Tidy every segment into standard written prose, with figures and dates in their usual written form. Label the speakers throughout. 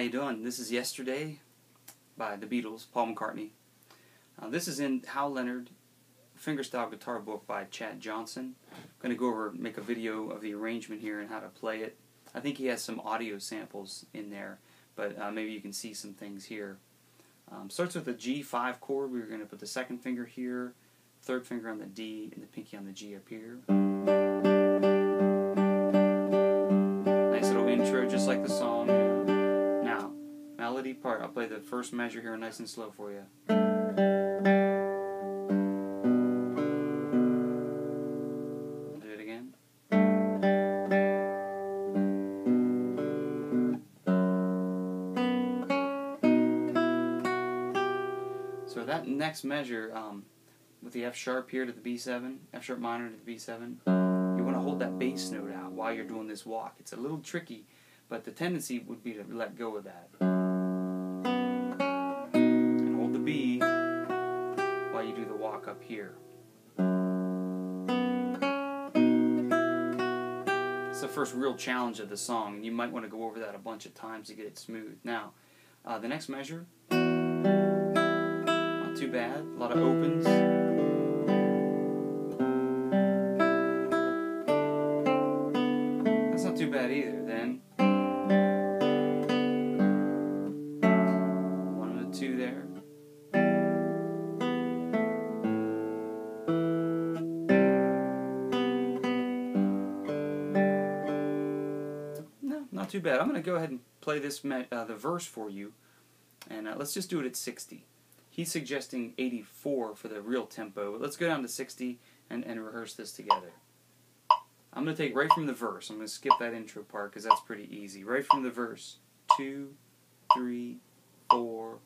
Speaker 1: you doing? This is Yesterday by the Beatles, Paul McCartney. This is in Hal Leonard fingerstyle guitar book by Chad Johnson. I'm going to go over and make a video of the arrangement here and how to play it. I think he has some audio samples in there, but maybe you can see some things here. Starts with a G5 chord. We're going to put the second finger here, third finger on the D, and the pinky on the G up here. Nice little intro, just like the song. Now, melody part. I'll play the first measure here nice and slow for you. I'll do it again. So that next measure, with the F sharp here to the B7, F sharp minor to the B7, you want to hold that bass note out while you're doing this walk. It's a little tricky, but the tendency would be to let go of that. And hold the B while you do the walk up here. It's the first real challenge of the song, and you might want to go over that a bunch of times to get it smooth. Now, the next measure, not too bad, a lot of opens. That's not too bad either. Then, one and a two there. Not too bad. I'm going to go ahead and play this the verse for you, and let's just do it at 60. He's suggesting 84 for the real tempo, but let's go down to 60 and rehearse this together. I'm going to take right from the verse. I'm going to skip that intro part because that's pretty easy. Right from the verse. 2, 3, 4.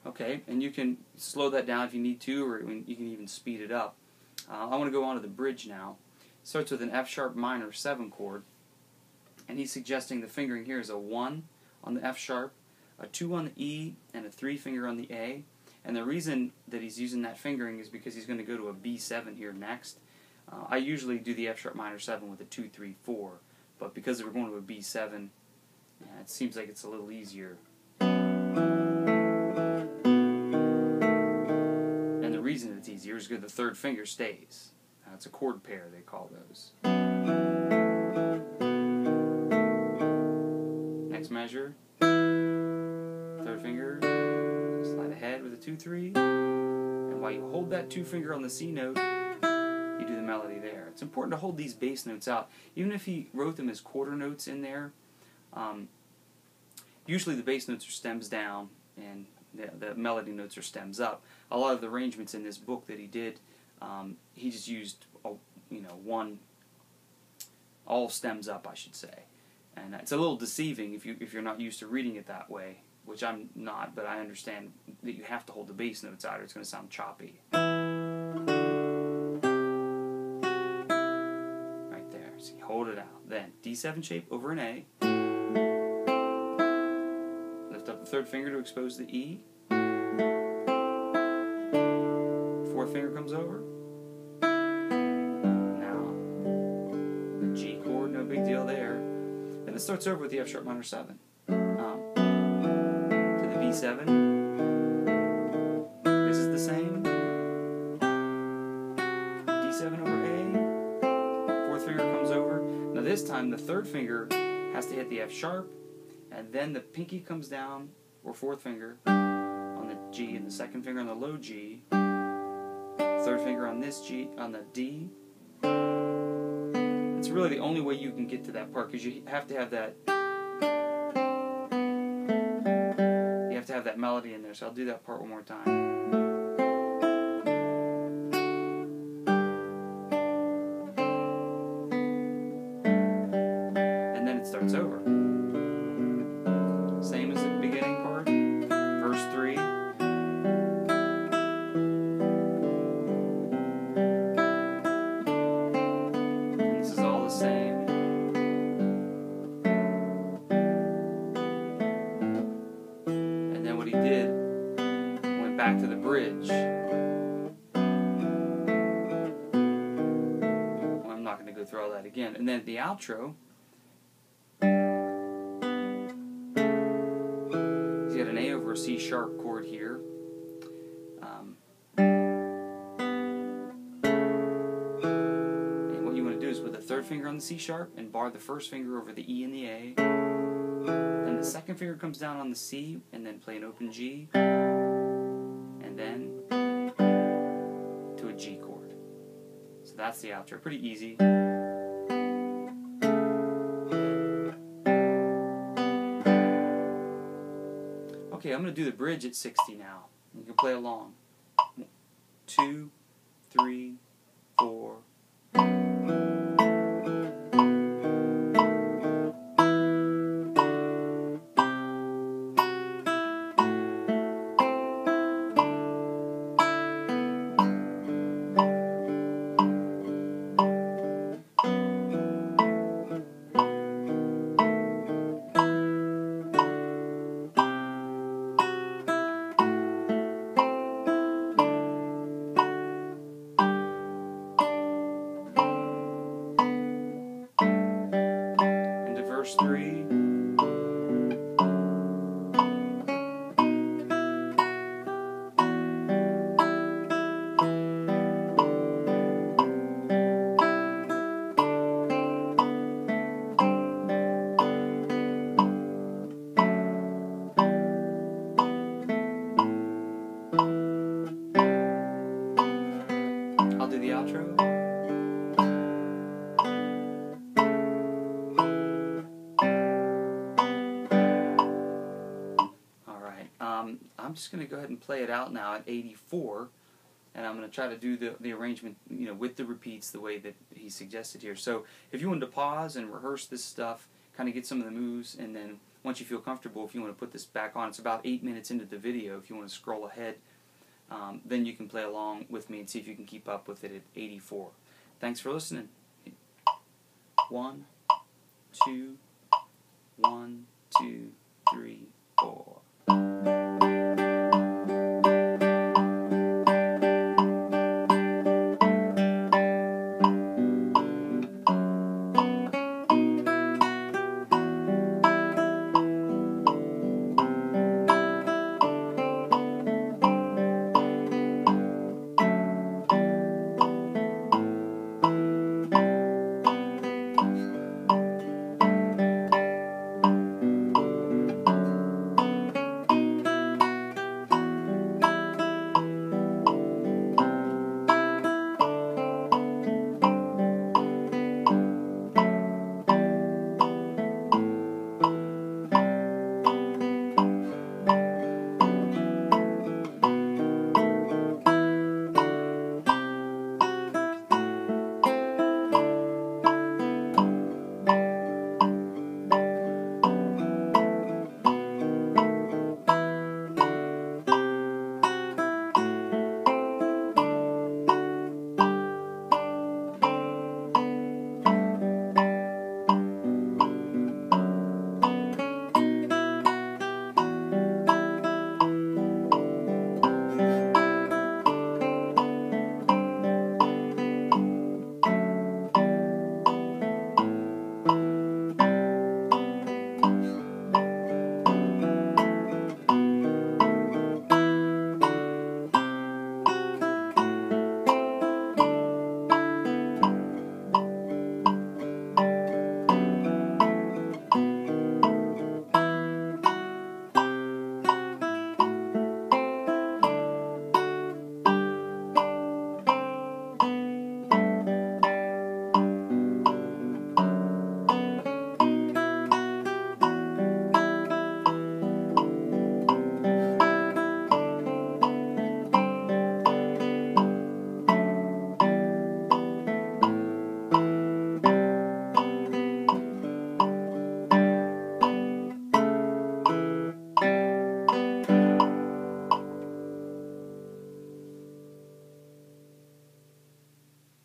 Speaker 1: Okay, and you can slow that down if you need to, or you can even speed it up. I want to go on to the bridge now. Starts with an F sharp minor 7 chord, and he's suggesting the fingering here is a 1 on the F sharp, a 2 on the E, and a 3 finger on the A. And the reason that he's using that fingering is because he's going to go to a B7 here next. I usually do the F sharp minor 7 with a 2, 3, 4, but because we're going to a B7, it seems like it's a little easier. The reason it's easier is because the third finger stays. It's a chord pair, they call those. Next measure, third finger, slide ahead with a 2, 3, and while you hold that 2 finger on the C note, you do the melody there. It's important to hold these bass notes out. Even if he wrote them as quarter notes in there, usually the bass notes are stems down, and the melody notes are stems up. A lot of the arrangements in this book that he did, he just used one, all stems up, I should say, and it's a little deceiving if you're not used to reading it that way, which I'm not, but I understand that you have to hold the bass notes out or it's going to sound choppy. Right there, so you hold it out. Then D7 shape over an A. Lift up the third finger to expose the E. Fourth finger comes over. Now, the G chord, no big deal there. Then it starts over with the F sharp minor 7. To the B7. This is the same. D7 over A. Fourth finger comes over. Now this time the third finger has to hit the F sharp, and then the pinky comes down, or fourth finger, on the G, and the second finger on the low G. Third finger on this G, on the D. It's really the only way you can get to that part, because you have to have that. You have to have that melody in there. So I'll do that part one more time. And then it starts over. Same as the beginning part. Verse 3. bridge. Well, I'm not going to go through all that again. And then the outro, he's got an A over a C sharp chord here. And what you want to do is put the third finger on the C sharp and bar the first finger over the E and the A. Then the second finger comes down on the C and then play an open G. And then to a G chord. So that's the outro. Pretty easy. Okay, I'm going to do the bridge at 60 now. You can play along. 2, 3, 4. Verse 3. I'll do the outro. I'm just going to go ahead and play it out now at 84, and I'm going to try to do the arrangement, with the repeats the way that he suggested here. So if you wanted to pause and rehearse this stuff, kind of get some of the moves, and then once you feel comfortable, if you want to put this back on, it's about 8 minutes into the video. If you want to scroll ahead, then you can play along with me and see if you can keep up with it at 84. Thanks for listening. 1, 2, 1, 2, 3, 4.